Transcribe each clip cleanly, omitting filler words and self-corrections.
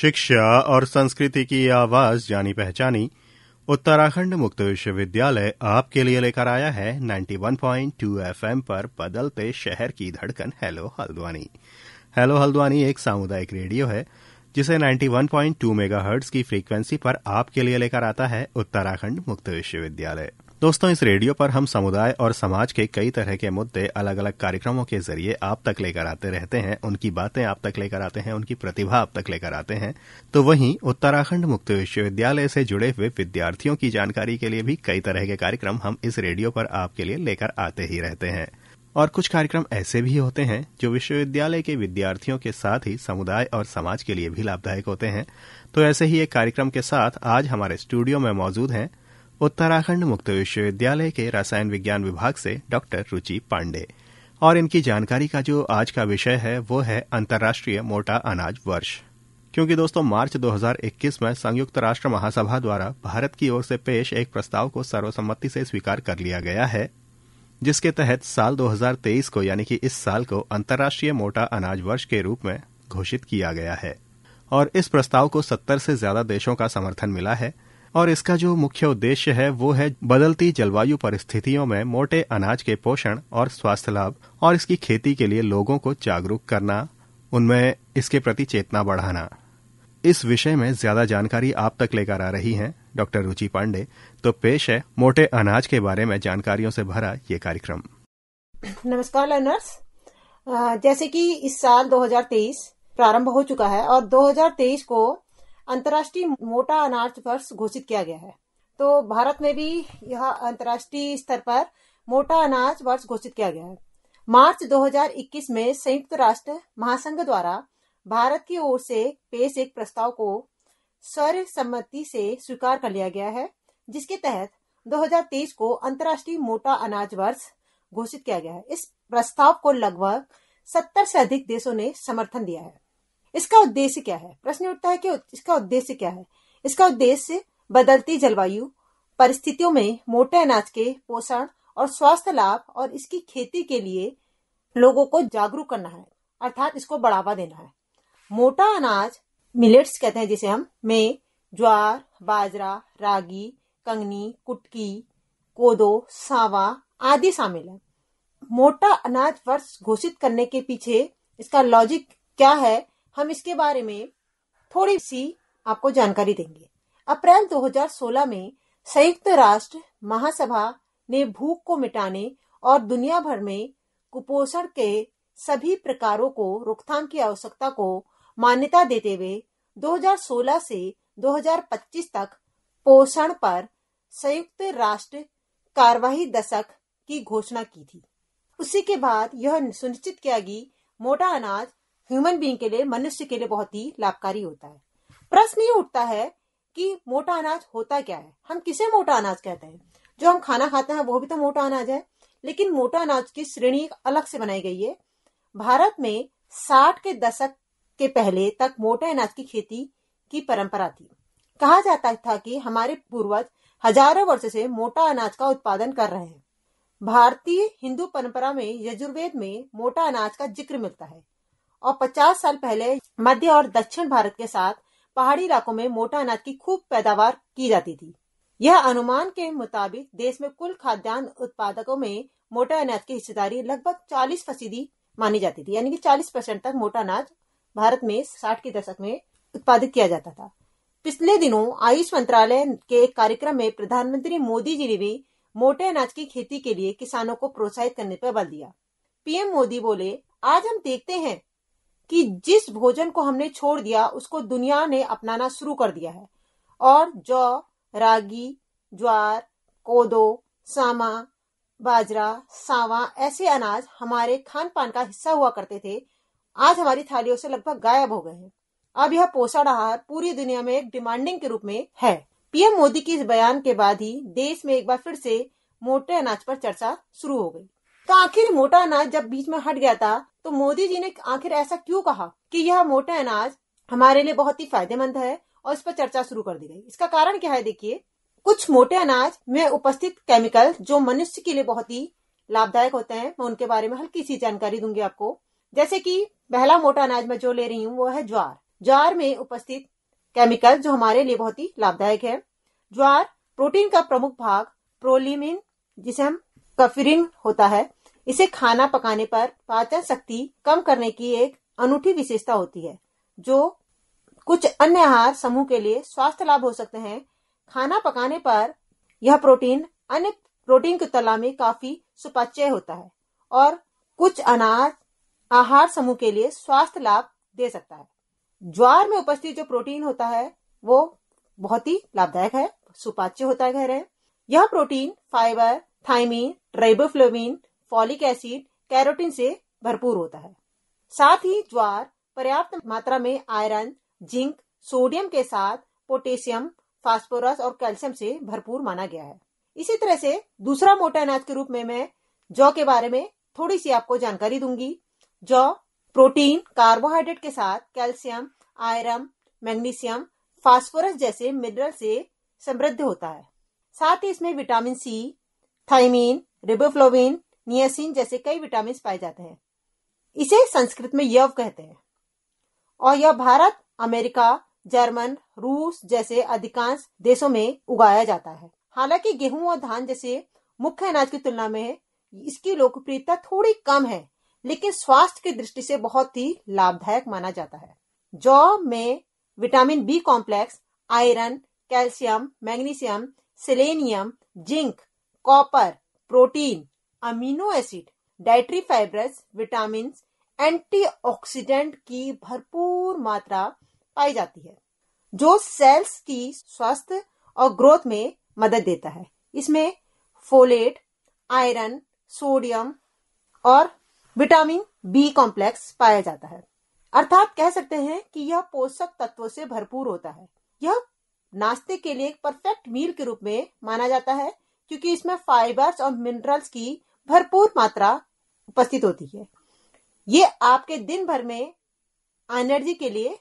शिक्षा और संस्कृति की आवाज जानी पहचानी उत्तराखंड मुक्त विश्वविद्यालय आपके लिए लेकर आया है 91.2 एफएम पर बदलते शहर की धड़कन हेलो हल्द्वानी। हेलो हल्द्वानी एक सामुदायिक रेडियो है जिसे 91.2 मेगाहर्ट्ज की फ्रीक्वेंसी पर आपके लिए लेकर आता है उत्तराखंड मुक्त विश्वविद्यालय। दोस्तों, इस रेडियो पर हम समुदाय और समाज के कई तरह के मुद्दे अलग अलग कार्यक्रमों के जरिए आप तक लेकर आते रहते हैं, उनकी बातें आप तक लेकर आते हैं, उनकी प्रतिभा आप तक लेकर आते हैं। तो वहीं उत्तराखंड मुक्त विश्वविद्यालय से जुड़े हुए विद्यार्थियों की जानकारी के लिए भी कई तरह के कार्यक्रम हम इस रेडियो पर आपके लिए लेकर आते ही रहते हैं। और कुछ कार्यक्रम ऐसे भी होते हैं जो विश्वविद्यालय के विद्यार्थियों के साथ ही समुदाय और समाज के लिए भी लाभदायक होते हैं। तो ऐसे ही एक कार्यक्रम के साथ आज हमारे स्टूडियो में मौजूद हैं उत्तराखंड मुक्त विश्वविद्यालय के रसायन विज्ञान विभाग से डॉक्टर रुचि पांडे, और इनकी जानकारी का जो आज का विषय है वो है अंतर्राष्ट्रीय मोटा अनाज वर्ष। क्योंकि दोस्तों, मार्च 2021 में संयुक्त राष्ट्र महासभा द्वारा भारत की ओर से पेश एक प्रस्ताव को सर्वसम्मति से स्वीकार कर लिया गया है, जिसके तहत साल 2023 को यानी कि इस साल को अंतर्राष्ट्रीय मोटा अनाज वर्ष के रूप में घोषित किया गया है। और इस प्रस्ताव को 70 से ज्यादा देशों का समर्थन मिला है। और इसका जो मुख्य उद्देश्य है वो है बदलती जलवायु परिस्थितियों में मोटे अनाज के पोषण और स्वास्थ्य लाभ और इसकी खेती के लिए लोगों को जागरूक करना, उनमें इसके प्रति चेतना बढ़ाना। इस विषय में ज्यादा जानकारी आप तक लेकर आ रही हैं डॉक्टर रुचि पांडे। तो पेश है मोटे अनाज के बारे में जानकारियों से भरा ये कार्यक्रम। नमस्कार लर्नर्स, जैसे कि इस साल 2023 प्रारंभ हो चुका है और 2023 को अंतर्राष्ट्रीय मोटा अनाज वर्ष घोषित किया गया है। तो भारत में भी यह अंतर्राष्ट्रीय स्तर पर मोटा अनाज वर्ष घोषित किया गया है। मार्च 2021 में संयुक्त राष्ट्र महासंघ द्वारा भारत की ओर से पेश एक प्रस्ताव को सर्वसम्मति से स्वीकार कर लिया गया है, जिसके तहत 2023 को अंतर्राष्ट्रीय मोटा अनाज वर्ष घोषित किया गया है। इस प्रस्ताव को लगभग 70 से अधिक देशों ने समर्थन दिया है। इसका उद्देश्य क्या है? प्रश्न उठता है कि इसका उद्देश्य क्या है? इसका उद्देश्य बदलती जलवायु परिस्थितियों में मोटे अनाज के पोषण और स्वास्थ्य लाभ और इसकी खेती के लिए लोगों को जागरूक करना है, अर्थात इसको बढ़ावा देना है। मोटा अनाज मिलेट्स कहते हैं जिसे हम, में ज्वार, बाजरा, रागी, कंगनी, कुटकी, कोदो, सावा आदि शामिल है। मोटा अनाज वर्ष घोषित करने के पीछे इसका लॉजिक क्या है, हम इसके बारे में थोड़ी सी आपको जानकारी देंगे। अप्रैल 2016 में संयुक्त राष्ट्र महासभा ने भूख को मिटाने और दुनिया भर में कुपोषण के सभी प्रकारों को रोकथाम की आवश्यकता को मान्यता देते हुए 2016 से 2025 तक पोषण पर संयुक्त राष्ट्र कार्यवाही दशक की घोषणा की थी। उसी के बाद यह सुनिश्चित किया कि मोटा अनाज ह्यूमन बीइंग के लिए, मनुष्य के लिए बहुत ही लाभकारी होता है। प्रश्न ये उठता है कि मोटा अनाज होता क्या है? हम किसे मोटा अनाज कहते हैं? जो हम खाना खाते हैं वो भी तो मोटा अनाज है, लेकिन मोटा अनाज की श्रेणी अलग से बनाई गई है। भारत में 60 के दशक के पहले तक मोटे अनाज की खेती की परंपरा थी। कहा जाता था कि हमारे पूर्वज हजारों वर्ष से मोटा अनाज का उत्पादन कर रहे हैं। भारतीय हिंदू परंपरा में यजुर्वेद में मोटा अनाज का जिक्र मिलता है और 50 साल पहले मध्य और दक्षिण भारत के साथ पहाड़ी इलाकों में मोटा अनाज की खूब पैदावार की जाती थी। यह अनुमान के मुताबिक देश में कुल खाद्यान्न उत्पादकों में मोटा अनाज की हिस्सेदारी लगभग 40% मानी जाती थी, यानी कि 40% तक मोटा अनाज भारत में 60 के दशक में उत्पादित किया जाता था। पिछले दिनों आयुष मंत्रालय के एक कार्यक्रम में प्रधानमंत्री मोदी जी ने भी मोटे अनाज की खेती के लिए किसानों को प्रोत्साहित करने पर बल दिया। पीएम मोदी बोले, आज हम देखते हैं कि जिस भोजन को हमने छोड़ दिया उसको दुनिया ने अपनाना शुरू कर दिया है और जौ, रागी, ज्वार, कोदो, सामा, बाजरा, सावा ऐसे अनाज हमारे खान पान का हिस्सा हुआ करते थे, आज हमारी थालियों से लगभग गायब हो गए हैं। अब यह पोषण आहार पूरी दुनिया में एक डिमांडिंग के रूप में है। पीएम मोदी के इस बयान के बाद ही देश में एक बार फिर से मोटे अनाज पर चर्चा शुरू हो गई। तो आखिर मोटा अनाज जब बीच में हट गया था तो मोदी जी ने आखिर ऐसा क्यों कहा कि यह मोटा अनाज हमारे लिए बहुत ही फायदेमंद है और इस पर चर्चा शुरू कर दी गई? इसका कारण क्या है? देखिए, कुछ मोटे अनाज में उपस्थित केमिकल जो मनुष्य के लिए बहुत ही लाभदायक होते हैं, मैं उनके बारे में हल्की सी जानकारी दूंगी आपको। जैसे कि पहला मोटा अनाज मैं जो ले रही हूँ वो है ज्वार। ज्वार में उपस्थित केमिकल जो हमारे लिए बहुत ही लाभदायक है। ज्वार प्रोटीन का प्रमुख भाग प्रोलीमिन, जिसे हम कफिरिन होता है, इसे खाना पकाने पर पाचन शक्ति कम करने की एक अनूठी विशेषता होती है, जो कुछ अन्य आहार समूह के लिए स्वास्थ्य लाभ हो सकते हैं। खाना पकाने पर यह प्रोटीन अन्य प्रोटीन की तुलना में काफी सुपाच्य होता है और कुछ अनाज आहार समूह के लिए स्वास्थ्य लाभ दे सकता है। ज्वार में उपस्थित जो प्रोटीन होता है वो बहुत ही लाभदायक है, सुपाच्य होता है, कह रहे हैं। यह protein fibre, thiamine, riboflavin, folic acid, carotene से भरपूर होता है। साथ ही ज्वार पर्याप्त मात्रा में आयरन, जिंक, सोडियम के साथ पोटेशियम, फास्फोरस और कैल्शियम से भरपूर माना गया है। इसी तरह से दूसरा मोटा अनाज के रूप में मैं जौ के बारे में थोड़ी सी आपको जानकारी दूंगी। जौ प्रोटीन, कार्बोहाइड्रेट के साथ कैल्शियम, आयरन, मैग्नीशियम, फास्फोरस जैसे मिनरल से समृद्ध होता है। साथ ही इसमें vitamin C, thiamine, riboflavin, niacin जैसे कई विटामिन पाए जाते हैं। इसे संस्कृत में यव कहते हैं और यह भारत, अमेरिका, जर्मन, रूस जैसे अधिकांश देशों में उगाया जाता है। हालांकि गेहूं और धान जैसे मुख्य अनाज की तुलना में इसकी लोकप्रियता थोड़ी कम है, लेकिन स्वास्थ्य की दृष्टि से बहुत ही लाभदायक माना जाता है। जौ में vitamin B complex, iron, calcium, magnesium, selenium, zinc, copper, protein, amino acid, dietary fibres, vitamin, antioxidant की भरपूर मात्रा पाई जाती है, जो सेल्स की स्वास्थ्य और ग्रोथ में मदद देता है। इसमें फोलेट, आयरन, सोडियम और विटामिन बी कॉम्प्लेक्स पाया जाता है। अर्थात कह सकते हैं कि यह पोषक तत्वों से भरपूर होता है। यह नाश्ते के लिए एक परफेक्ट मील के रूप में माना जाता है, क्योंकि इसमें फाइबर्स और मिनरल्स की भरपूर मात्रा उपस्थित होती है। ये आपके दिन भर में एनर्जी के लिए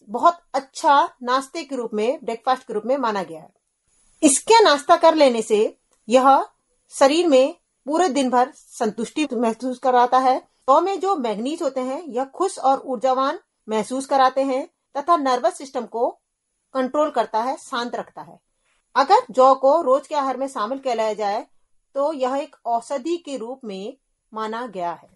बहुत अच्छा नाश्ते के रूप में, ब्रेकफास्ट के रूप में माना गया है। इसके नाश्ता कर लेने से यह शरीर में पूरे दिन भर संतुष्टि महसूस कराता है। जौ में जो मैग्नीज होते हैं यह खुश और ऊर्जावान महसूस कराते हैं तथा नर्वस सिस्टम को कंट्रोल करता है, शांत रखता है। अगर जौ को रोज के आहार में शामिल किया जाए तो यह एक औषधि के रूप में माना गया है।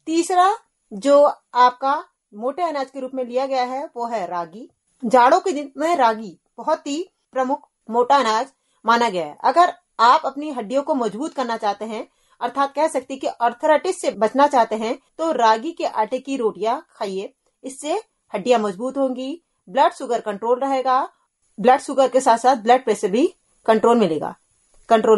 तीसरा जो आपका मोटे अनाज के रूप में लिया गया है वो है रागी। जाड़ों के दिन में रागी बहुत ही प्रमुख मोटा अनाज माना गया है। अगर आप अपनी हड्डियों को मजबूत करना चाहते हैं, अर्थात कह सकते हैं कि आर्थराइटिस से बचना चाहते हैं, तो रागी के आटे की रोटियां खाइए। इससे हड्डियां मजबूत होंगी, ब्लड शुगर कंट्रोल रहेगा, ब्लड शुगर के साथ साथ ब्लड प्रेशर भी कंट्रोल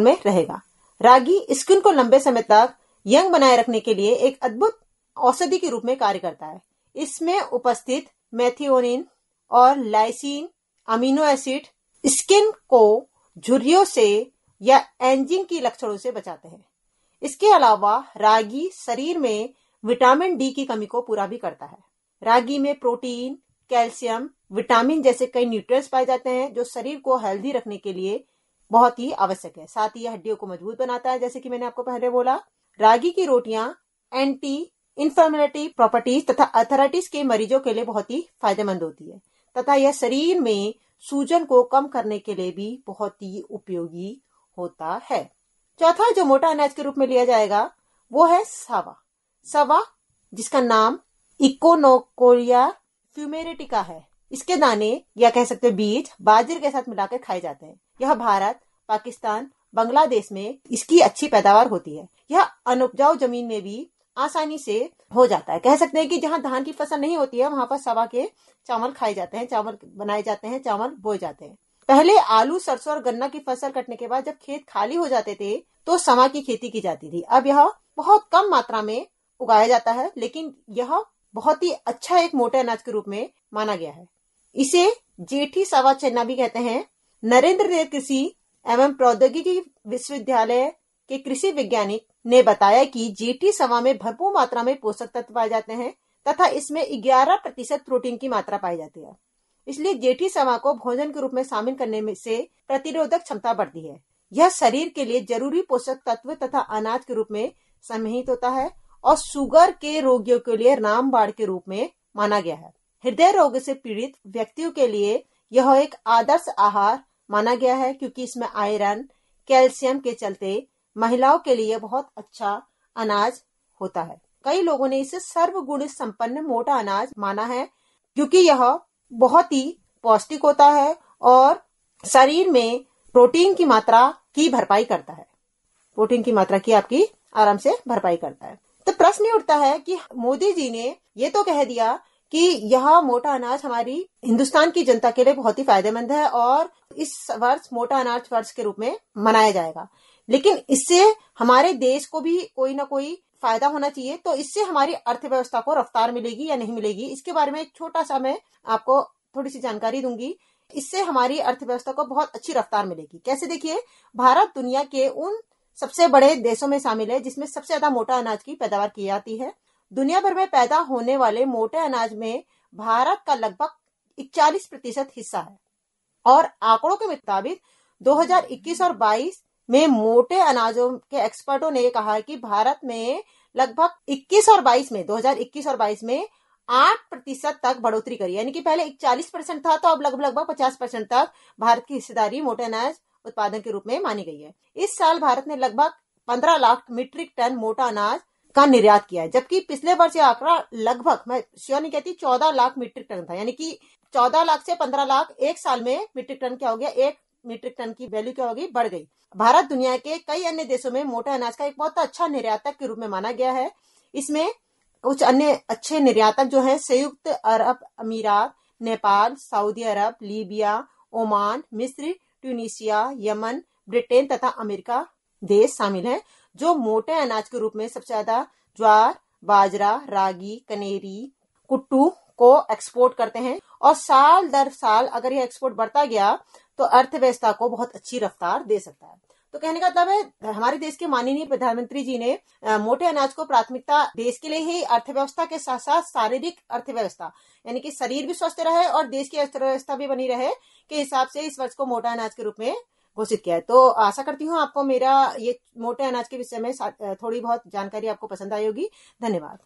में रहेगा। रागी स्किन को लंबे समय तक यंग बनाए रखने के लिए एक अद्भुत औषधि के रूप में कार्य करता है। इसमें उपस्थित मेथिओनिन और लाइसिन अमीनो एसिड स्किन को झुर्रियों से या एजिंग की लक्षणों से बचाते हैं। इसके अलावा रागी शरीर में विटामिन डी की कमी को पूरा भी करता है। रागी में प्रोटीन, कैल्शियम, विटामिन जैसे कई न्यूट्रिएंट्स पाए जाते हैं जो शरीर को हेल्दी रखने के लिए बहुत ही आवश्यक है। साथ ही यह हड्डियों को मजबूत बनाता है। जैसे कि मैंने आपको पहले बोला, रागी की रोटियां एंटी इन्फ्लेमेटरी प्रॉपर्टीज तथा आर्थराइटिस के मरीजों के लिए बहुत ही फायदेमंद होती है तथा यह शरीर में सूजन को कम करने के लिए भी बहुत ही उपयोगी होता है। चौथा जो मोटा अनाज के रूप में लिया जाएगा वो है सावा। सावा जिसका नाम इकोनोकोरिया फ्यूमेरेटिका है। इसके दाने या कह सकते बीज बाजरे के साथ मिलाकर खाए जाते हैं। यह भारत, पाकिस्तान, बांग्लादेश में इसकी अच्छी पैदावार होती है। यह अनउपजाऊ जमीन में भी आसानी से हो जाता है। कह सकते हैं कि जहाँ धान की फसल नहीं होती है वहां पर सवा के चावल खाए जाते हैं, चावल बनाए जाते हैं, चावल बोए जाते हैं। पहले आलू, सरसों और गन्ना की फसल कटने के बाद जब खेत खाली हो जाते थे तो सवा की खेती की जाती थी। अब यह बहुत कम मात्रा में उगाया जाता है, लेकिन यह बहुत ही अच्छा एक मोटे अनाज के रूप में माना गया है। इसे जेठी सवा चना भी कहते हैं। नरेंद्र देव कृषि एवं प्रौद्योगिकी विश्वविद्यालय के कृषि वैज्ञानिक ने बताया कि जेठी सवा में भरपूर मात्रा में पोषक तत्व पाए जाते हैं तथा इसमें 11% प्रोटीन की मात्रा पाई जाती है। इसलिए जेठी सवा को भोजन के रूप में शामिल करने में से प्रतिरोधक क्षमता बढ़ती है। यह शरीर के लिए जरूरी पोषक तत्व तथा अनाज के रूप में समाहित होता है और शुगर के रोगियों के लिए रामबाण के रूप में माना गया है। हृदय रोग से पीड़ित व्यक्तियों के लिए यह एक आदर्श आहार माना गया है, क्योंकि इसमें आयरन, कैल्शियम के चलते महिलाओं के लिए बहुत अच्छा अनाज होता है। कई लोगों ने इसे सर्वगुण संपन्न मोटा अनाज माना है, क्योंकि यह बहुत ही पौष्टिक होता है और शरीर में प्रोटीन की मात्रा की भरपाई करता है। प्रोटीन की मात्रा की आपकी आराम से भरपाई करता है। तो प्रश्न ये उठता है कि मोदी जी ने ये तो कह दिया कि यह मोटा अनाज हमारी हिंदुस्तान की जनता के लिए बहुत ही फायदेमंद है और इस वर्ष मोटा अनाज वर्ष के रूप में मनाया जाएगा, लेकिन इससे हमारे देश को भी कोई ना कोई फायदा होना चाहिए। तो इससे हमारी अर्थव्यवस्था को रफ्तार मिलेगी या नहीं मिलेगी, इसके बारे में एक छोटा सा मैं आपको थोड़ी सी जानकारी दूंगी। इससे हमारी अर्थव्यवस्था को बहुत अच्छी रफ्तार मिलेगी। कैसे? देखिए, भारत दुनिया के उन सबसे बड़े देशों में शामिल है जिसमें सबसे ज्यादा मोटा अनाज की पैदावार की जाती है। दुनिया भर में पैदा होने वाले मोटे अनाज में भारत का लगभग 41% हिस्सा है और आंकड़ों के मुताबिक 2021 और 22 में मोटे अनाजों के एक्सपर्टों ने कहा है कि भारत में लगभग 2021 और 22 में 8% तक बढ़ोतरी करी, यानी कि पहले 41% था तो अब लगभग 50% तक भारत की हिस्सेदारी मोटे अनाज उत्पादन के रूप में मानी गई है। इस साल भारत ने लगभग 15 लाख मीट्रिक टन मोटा अनाज का निर्यात किया है, जबकि पिछले वर्ष यह आंकड़ा लगभग, मैं श्योर नहीं कहती, 14 लाख मीट्रिक टन था। यानी कि 14 लाख से 15 लाख एक साल में मीट्रिक टन क्या हो गया, एक मीट्रिक टन की वैल्यू क्या होगी, बढ़ गई। भारत दुनिया के कई अन्य देशों में मोटे अनाज का एक बहुत अच्छा निर्यातक के रूप में माना गया है। इसमें कुछ अन्य अच्छे निर्यातक जो हैं संयुक्त अरब अमीरात, नेपाल, सऊदी अरब, लीबिया, ओमान, मिस्र, ट्यूनीशिया, यमन, ब्रिटेन तथा अमेरिका देश शामिल हैं, जो मोटे अनाज के रूप में सबसे ज्यादा ज्वार, बाजरा, रागी, कनेरी, कुट्टू को एक्सपोर्ट करते हैं। और साल दर साल अगर यह एक्सपोर्ट बढ़ता गया तो अर्थव्यवस्था को बहुत अच्छी रफ्तार दे सकता है। तो कहने का मतलब है, हमारे देश के माननीय प्रधानमंत्री जी ने मोटे अनाज को प्राथमिकता देश के लिए ही अर्थव्यवस्था के साथ साथ शारीरिक अर्थव्यवस्था, यानी कि शरीर भी स्वस्थ रहे और देश की अर्थव्यवस्था भी बनी रहे, के हिसाब से इस वर्ष को मोटा अनाज के रूप में घोषित किया है। तो आशा करती हूँ आपको मेरा ये मोटे अनाज के विषय में थोड़ी बहुत जानकारी आपको पसंद आई होगी। धन्यवाद।